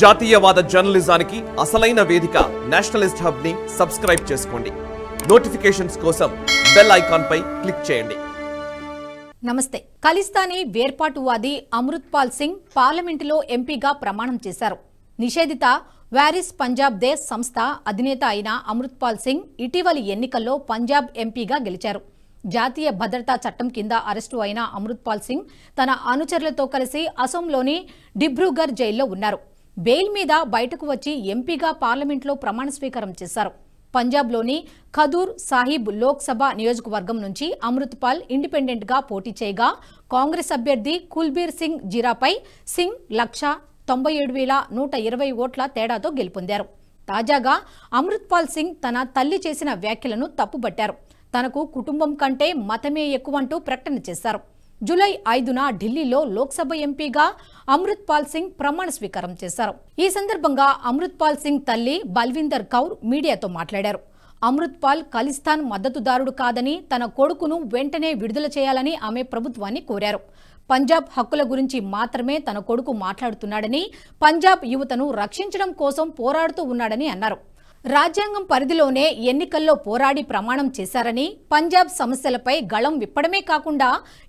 జాతీయవాద జర్నలిజానికి అసలైన వేదిక నేషనలిస్ట్ హబ్ ని సబ్స్క్రైబ్ చేసుకోండి. నోటిఫికేషన్స్ కోసం బెల్ ఐకాన్ పై క్లిక్ చేయండి. నమస్తే. ఖలిస్తానీ వేర్పాటువాది అమృత్పాల్ సింగ్ పార్లమెంటులో ఎంపీగా ప్రమాణం చేశారు. నిషేధిత వారిస్ పంజాబ్ దేశ్ సంస్థ అధినేత అయిన అమృత్పాల్ సింగ్ ఇటీవలి ఎన్నికల్లో పంజాబ్ ఎంపీగా గెలిచారు. జాతీయ భద్రతా చట్టం కింద అరెస్టు అయిన అమృత్పాల్ సింగ్ తన అనుచరులతో కలిసి అసోంలోని డిబ్రూగఢ్ జైల్లో ఉన్నారు. బెయిల్ మీద బయటకు వచ్చి ఎంపీగా పార్లమెంట్లో ప్రమాణ స్వీకారం చేశారు. పంజాబ్లోని ఖదూర్ సాహిబ్ లోక్సభ నియోజకవర్గం నుంచి అమృత్పాల్ ఇండిపెండెంట్గా పోటీ చేయగా కాంగ్రెస్ అభ్యర్థి కుల్బీర్ సింగ్ జీరాపై సింగ్ 197,120 ఓట్ల తేడాతో గెలుపొందారు. తాజాగా అమృత్పాల్ సింగ్ తన తల్లి చేసిన వ్యాఖ్యలను తప్పుబట్టారు. తనకు కుటుంబం కంటే మతమే ఎక్కువంటూ ప్రకటన చేశారు. జూలై 5న ఢిల్లీలో లోక్సభ ఎంపీగా అమృత్పాల్ సింగ్ ప్రమాణ స్వీకారం చేశారు. ఈ సందర్భంగా అమృత్పాల్ సింగ్ తల్లి బల్విందర్ కౌర్ మీడియాతో మాట్లాడారు. అమృత్పాల్ ఖలిస్తాన్ మద్దతుదారుడు కాదని, తన కొడుకును వెంటనే విడుదల చేయాలని ఆమె ప్రభుత్వాన్ని కోరారు. పంజాబ్ హక్కుల గురించి మాత్రమే తన కొడుకు మాట్లాడుతున్నాడని, పంజాబ్ యువతను రక్షించడం కోసం పోరాడుతూ ఉన్నాడని అన్నారు. రాజ్యాంగం పరిధిలోనే ఎన్నికల్లో పోరాడి ప్రమాణం చేశారని, పంజాబ్ సమస్యలపై గళం విప్పడమే కాకుండా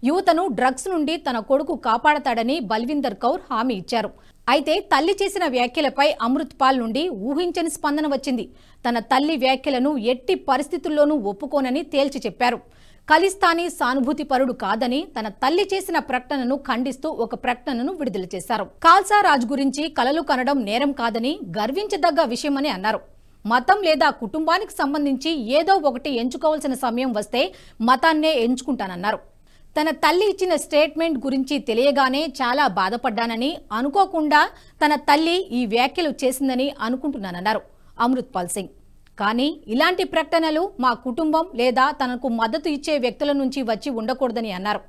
యువతను డ్రగ్స్ నుండి తన కొడుకు కాపాడతాడని బల్విందర్ కౌర్ హామీ ఇచ్చారు. అయితే తల్లి చేసిన వ్యాఖ్యలపై అమృత్పాల్ నుండి ఊహించని స్పందన వచ్చింది. తన తల్లి వ్యాఖ్యలను ఎట్టి పరిస్థితుల్లోనూ ఒప్పుకోనని తేల్చి చెప్పారు. ఖలిస్తానీ సానుభూతిపరుడు కాదని, తన తల్లి చేసిన ప్రకటనను ఖండిస్తూ ఒక ప్రకటనను విడుదల చేశారు. ఖాల్సా రాజ్ గురించి కలలు కనడం నేరం కాదని, గర్వించదగ్గ విషయమని అన్నారు. మతం లేదా కుటుంబానికి సంబంధించి ఏదో ఒకటి ఎంచుకోవాల్సిన సమయం వస్తే మతాన్నే ఎంచుకుంటానన్నారు. తన తల్లి ఇచ్చిన స్టేట్మెంట్ గురించి తెలియగానే చాలా బాధపడ్డానని, అనుకోకుండా తన తల్లి ఈ వ్యాఖ్యలు చేసిందని అనుకుంటున్నానన్నారు అమృత్పాల్ సింగ్. కానీ ఇలాంటి ప్రకటనలు మా కుటుంబం లేదా తనకు మద్దతు ఇచ్చే వ్యక్తుల నుంచి వచ్చి ఉండకూడదని అన్నారు.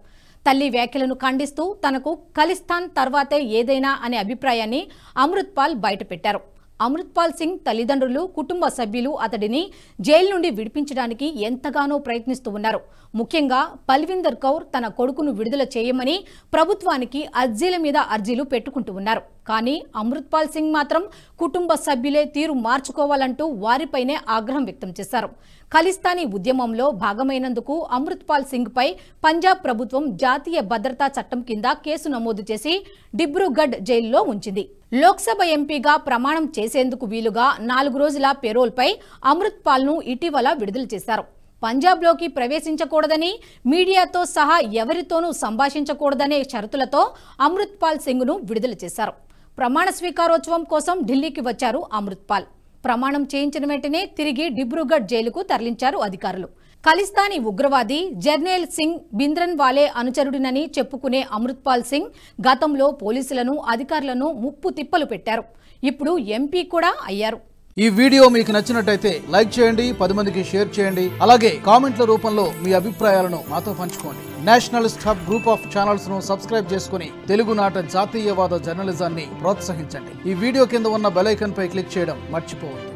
తల్లి వ్యాఖ్యలను ఖండిస్తూ తనకు ఖలిస్తాన్ తర్వాతే ఏదైనా అనే అభిప్రాయాన్ని అమృత్పాల్ బయటపెట్టారు. అమృత్పాల్ సింగ్ తల్లిదండ్రులు, కుటుంబ సభ్యులు అతడిని జైలు నుండి విడిపించడానికి ఎంతగానో ప్రయత్నిస్తూ ఉన్నారు. ముఖ్యంగా బల్విందర్ కౌర్ తన కొడుకును విడుదల చేయమని ప్రభుత్వానికి అర్జీల మీద అర్జీలు పెట్టుకుంటూ ఉన్నారు. కానీ అమృత్పాల్ సింగ్ మాత్రం కుటుంబ సభ్యులే తీరు మార్చుకోవాలంటూ వారిపైనే ఆగ్రహం వ్యక్తం చేశారు. ఖలిస్తానీ ఉద్యమంలో భాగమైనందుకు అమృత్పాల్ సింగ్ పై పంజాబ్ ప్రభుత్వం జాతీయ భద్రతా చట్టం కింద కేసు నమోదు చేసి డిబ్రూగఢ్ జైల్లో ఉంచింది. లోక్సభ ఎంపీగా ప్రమాణం చేసేందుకు వీలుగా 4 రోజుల పెరోల్పై అమృత్పాల్ ను ఇటీవల విడుదల చేశారు. పంజాబ్లోకి ప్రవేశించకూడదని, మీడియాతో సహా ఎవరితోనూ సంభాషించకూడదనే షరతులతో అమృత్పాల్ సింగ్ ను విడుదల చేశారు. ప్రమాణ స్వీకారోత్సవం కోసం ఢిల్లీకి వచ్చారు అమృత్పాల్. ప్రమాణం చేయించిన వెంటనే తిరిగి డిబ్రూగఢ్ జైలుకు తరలించారు అధికారులు. ఖలిస్తానీ ఉగ్రవాది జర్నైల్ సింగ్ భింద్రన్వాలే అనుచరుడినని చెప్పుకునే అమృత్పాల్ సింగ్ గతంలో పోలీసులను, అధికారులను ముప్పు తిప్పలు పెట్టారు. ఇప్పుడు ఎంపీ కూడా అయ్యారు. ఈ వీడియో మీకు నచ్చినట్టయితే లైక్ చేయండి, 10 మందికి షేర్ చేయండి. అలాగే కామెంట్ల రూపంలో మీ అభిప్రాయాలను మాతో పంచుకోండి. Nationalist hub group of channels ను సబ్స్క్రైబ్ చేసుకుని తెలుగునాట జాతీయవాద జర్నలిజాన్ని ప్రోత్సహించండి. ఈ వీడియో కింద ఉన్న బెల్ ఐకాన్ పై క్లిక్ చేయడం మర్చిపోవద్దు.